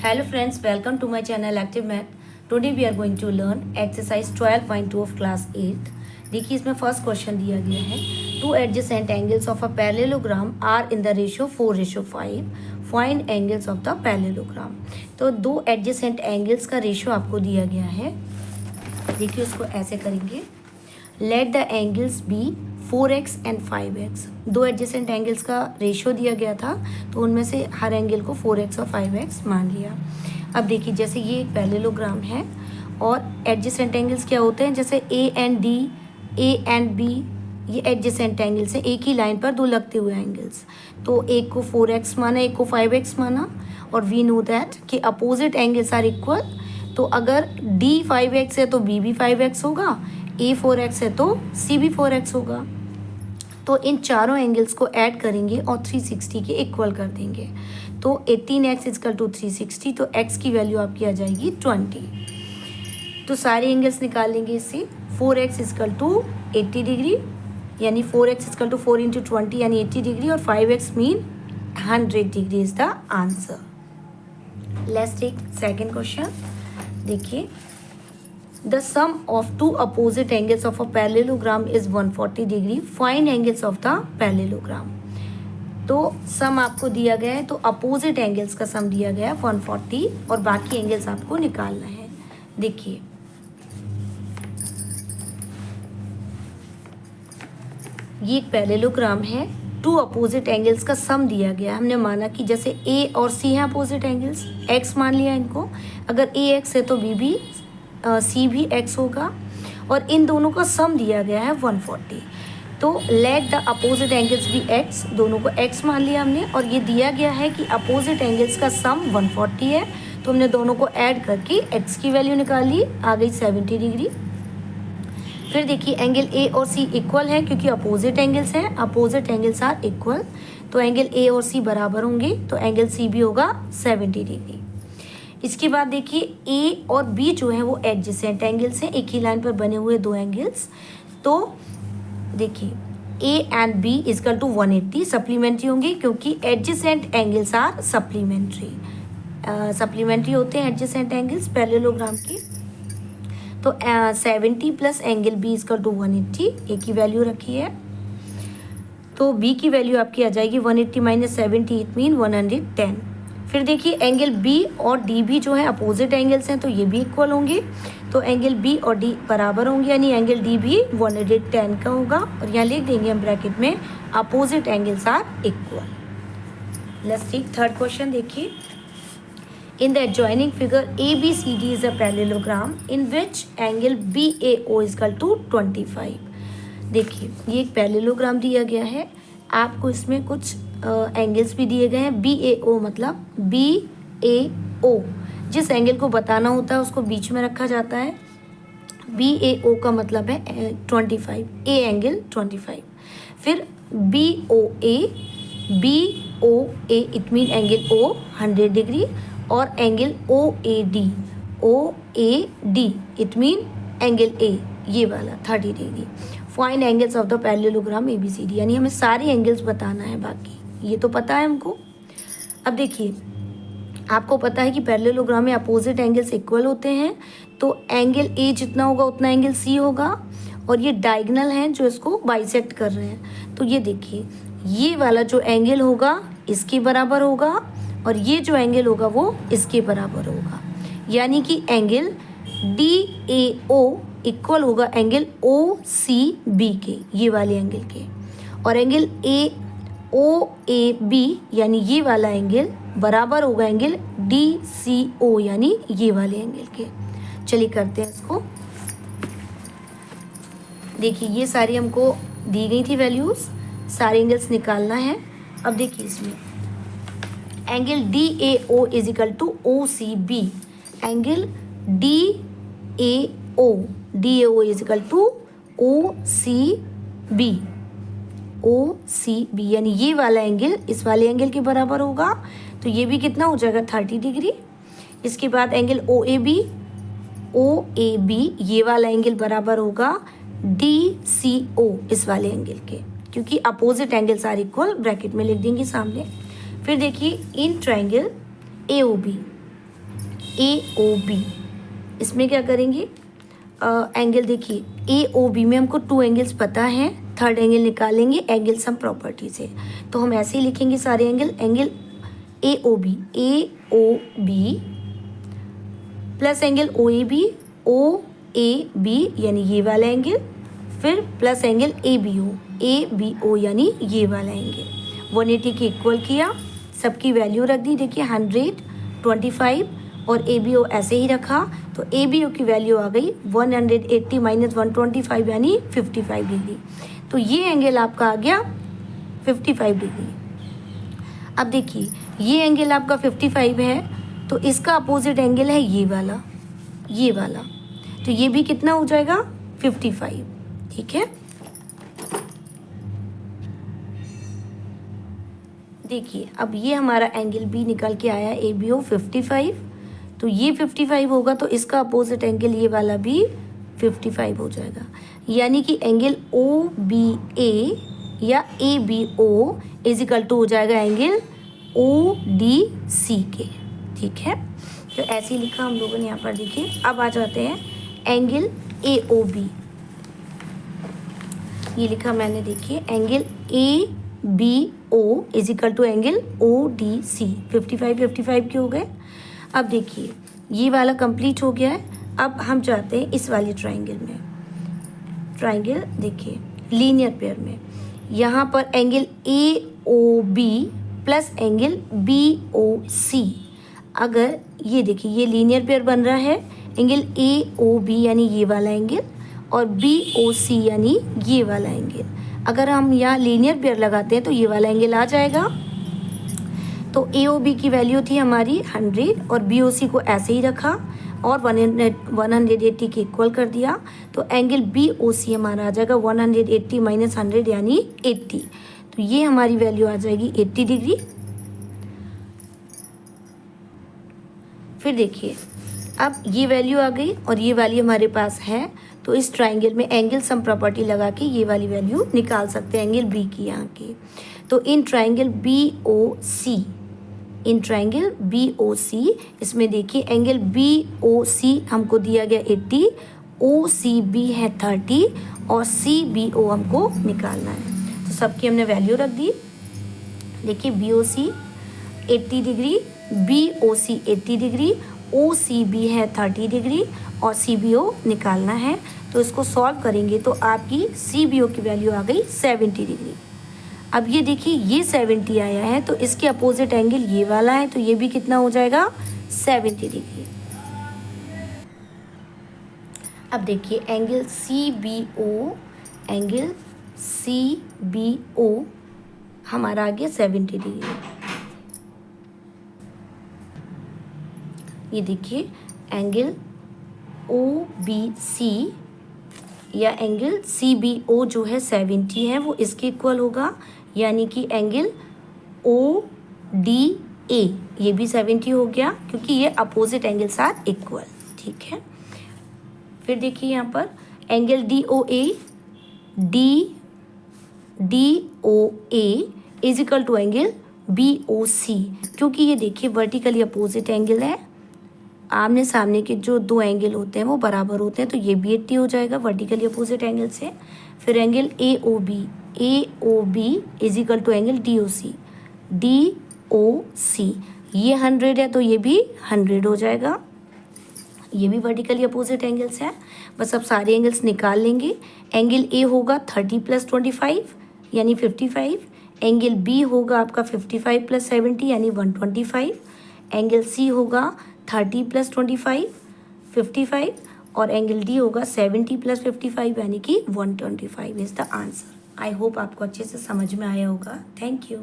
Hello friends, welcome to my channel Active Math. Today we are going to learn exercise 12.2 of class 8. देखिए इसमें first question दिया गया है two adjacent angles of a parallelogram are in the ratio 4:5. Find angles of the parallelogram. तो दो adjacent angles का ratio आपको दिया गया है. देखिए उसको ऐसे करेंगे. Let the angles be 4x and 5x. दो एडजेसेंट एंगल्स का रेशियो दिया गया था तो उनमें से हर एंगल को 4x और 5x मान लिया. अब देखिए जैसे ये एक पैरेललोग्राम है और एडजेसेंट एंगल्स क्या होते हैं, जैसे A and D, A and B, ये एडजेसेंट एंगल्स हैं. एक ही लाइन पर दो लगते हुए एंगल्स. तो एक को 4x माना, एक को 5x माना. और वी नो दैट कि अपोजिट एंगल्स आर इक्वल. तो अगर D 5x है तो B भी 5x होगा, A 4x है तो C भी 4x होगा. तो इन चारों एंगल्स को ऐड करेंगे और 360 के इक्वल कर देंगे. तो 18x इक्वल टू 360, तो x की वैल्यू आपकी आ जाएगी 20. तो सारे एंगल्स निकाल लेंगे इससे. 4x इक्वल टू 80 डिग्री, यानी 4x इक्वल टू 4 इंटू 20 यानी 80 डिग्री, और 5x mean 100 degree is the answer. Let's take second question. देखिए the sum of two opposite angles of a parallelogram is 140 degree. Find angles of the parallelogram. तो सम आपको दिया गया है, तो opposite angles का सम दिया गया है 140 और बाकी एंगल्स आपको निकालना है. देखिए ये एक पैरेललोग्राम है. टू अपोजिट एंगल्स का सम दिया गया. हमने माना कि जैसे A और C हैं अपोजिट एंगल्स, X मान लिया इनको. अगर AX है तो B भी C भी x होगा और इन दोनों का सम दिया गया है 140. तो लेट द अपोजिट एंगल्स भी x, दोनों को x मान लिया हमने. और ये दिया गया है कि अपोजिट एंगल्स का सम 140 है, तो हमने दोनों को ऐड करके x की वैल्यू निकाली, आ गई 70 डिग्री. फिर देखिए एंगल A और C इक्वल है क्योंकि अपोजिट एंगल्स हैं. अपोजिट एंगल्स आर इक्वल, तो एंगल A और C बराबर होंगे, तो एंगल C भी होगा 70 डिग्री. इसके बाद देखिए A और B जो है वो एडजेसेंट एंगल्स हैं, एक ही लाइन पर बने हुए दो एंगल्स. तो देखिए A and B equal to 180 supplementary होंगे क्योंकि adjacent angles are supplementary. Supplementary होते हैं एडजेसेंट एंगल्स पैरेललोग्राम की. तो 70 plus angle B equal to 180, एक ही वैल्यू रखी है. तो B की वैल्यू आपकी आ जाएगी 180 माइनस 70, इट मीन 110. फिर देखिए एंगल B और D भी जो है अपोजिट एंगल्स हैं, तो ये भी इक्वल होंगे. तो एंगल B और D बराबर होंगे, यानी एंगल D भी 110 का होगा. और यहाँ लिख देंगे हम ब्रैकेट में opposite angles are equal. Let's take third question. देखिए in the adjoining figure ABCD is a parallelogram in which angle BAO is equal to 25. देखिए ये एक पैरेललोग्राम दिया गया है. आपको इसमें कुछ एंगल्स भी दिए गए हैं. BAO मतलब BAO जिस एंगल को बताना होता है उसको बीच में रखा जाता है. BAO का मतलब है 25, A एंगल 25. फिर BOA it mean angle O 100 degree. और angle OAD it mean angle A ये वाला 30 degree. Find angles of the parallelogram ABCD, यानी हमें सारे एंगल्स बताना है, बाकी ये तो पता है हमको. अब देखिए आपको पता है कि पैरेललोग्राम में अपोजिट एंगल्स इक्वल होते हैं, तो एंगल A जितना होगा उतना एंगल C होगा. और ये डायगोनल हैं जो इसको बाइसेक्ट कर रहे हैं. तो ये देखिए ये वाला जो एंगल होगा इसके बराबर होगा और ये जो एंगल होगा वो इसके बराबर होगा. यानी कि एंगल DAO इक्वल होगा एंगल OCB के, ये वाले एंगल के. और एंगल AOAB यानी ये वाला एंगल बराबर होगा एंगल DCO यानी ये वाले एंगल के. चलिए करते हैं इसको. देखिए ये सारी हमको दी गई थी वैल्यूज़, सारे एंगल्स निकालना है. अब देखिए इसमें angle DAO is equal to OCB. Angle DAO is equal to OCB यानी ये वाला एंगल इस वाले एंगल के बराबर होगा. तो ये भी कितना हो जाएगा 30 डिग्री. इसके बाद एंगल OAB ये वाला एंगल बराबर होगा DCO इस वाले एंगल के, क्योंकि opposite angles are equal. Bracket में लिख देंगे सामने. फिर देखिए इन ट्रायंगल AOB AOB, इसमें क्या करेंगे, एंगल देखिए AOB में हमको 2 एंगल्स पता है, थर्ड एंगल निकालेंगे एंगल सम प्रॉपर्टी से। तो हम ऐसे ही लिखेंगे सारे angle AOB plus angle OAB यानी ये वाला एंगल, फिर प्लस एंगल ABO यानी ये वाला एंगल। 180 के इक्वल किया, सबकी वैल्यू रख दी, देखिए 100, 25 और ABO ऐसे ही रखा, तो ABO की वैल्यू आ गई 180 माइनस 125 यानी 55 डिग्री। तो ये एंगल आपका आ गया 55 डिग्री। अब देखिए ये एंगल आपका 55 है, तो इसका अपोजिट एंगल है ये वाला, तो ये भी कितना हो जाएगा 55, ठीक है। देखिए अब ये हमारा एंगल B निकल के आया ABO 55, तो ये 55 होगा, तो इसका अपोजिट एंगल ये वाला भी 55 हो जाएगा, यानी कि एंगल OBA या ABO इज इक्वल टू हो जाएगा एंगल ODC के, ठीक है। तो ऐसे ही लिखा हम लोगों ने यहाँ पर, देखिए। अब आ जाते हैं एंगल AOB, ये लिखा मैंने, देखिए angle ABO is equal to angle ODC। 55 के हो गए। अब देखिए ये वाला कंप्लीट हो गया है। अब हम जाते हैं इस वाले ट्राइंगल में। ट्राइंगल देखिए लीनियर पेयर में, यहाँ पर angle AOB plus angle BOC, अगर ये देखिए ये लीनियर पेयर बन रहा है, एंगल AOB यानी ये वाला एंगल और BOC यानी ये वाला एंगल। अगर हम यहाँ लीनियर पेयर लगाते हैं तो ये वाला एंगल आ जाएगा। तो AOB की वैल्यू थी हमारी 100 और BOC को ऐसे ही रखा और 180 के इक्वल कर दिया, तो एंगल BOC हमारा आ जाएगा 180 माइनस 100 यानी 80। तो ये हमारी वैल्यू आ जाएगी 80 डिग्री। फिर देखिए अब ये वैल्यू आ गई और ये वाली हमारे पास है, तो इस ट्राइंगल में एंगल सम प्रॉपर्टी लगा के ये वाली वैल्यू निकाल सकते हैं एंगल B की यहाँ की। तो इन ट्राइंगल BOC, इसमें देखिए एंगल BOC हमको दिया गया 80, OCB है 30 और CBO हमको निकालना है। तो सबकी हमने वैल्यू रख दी। देखिए BOC 80 degree, BOC 80 degree, OCB है 30 डिग्री और CBO निकालना है। तो इसको सॉल्व करेंगे तो आपकी CBO की वैल्यू आ गई 70 डिग्री। अब ये देखिए ये 70 आया है, तो इसके अपोजिट एंगल ये वाला है, तो ये भी कितना हो जाएगा 70 डिग्री। अब देखिए एंगल CBO हमारा आ गया 70 डिग्री। ये देखिए एंगल OBC या एंगल CBO जो है 70 है, वो इसके इक्वल होगा, यानी कि एंगल ODA ये भी 70 हो गया, क्योंकि ये अपोजिट एंगल्स आर इक्वल, ठीक है। फिर देखिए यहाँ पर angle DOA is equal to angle BOC, क्योंकि ये देखिए वर्टिकली अपोजिट एंगल है, आमने सामने के जो दो एंगल होते हैं वो बराबर होते हैं, तो ये भी 80 हो जाएगा वर्टिकली अपोजिट एंगल से। फिर angle AOB is equal to angle DOC ये 100 है, तो ये भी 100 हो जाएगा, ये भी वर्टिकली अपोजिट एंगल्स है। बस अब सारे एंगल्स निकाल लेंगे। एंगल A होगा 30 प्लस 25 यानी 55, एंगल B होगा आपका 55 प्लस 70 यानी 125, एंगल C होगा 30 प्लस 25 55 और एंगल D होगा 70 प्लस 55 यानी कि 125 is the answer. I hope आपको अच्छे से समझ में आया होगा। Thank you.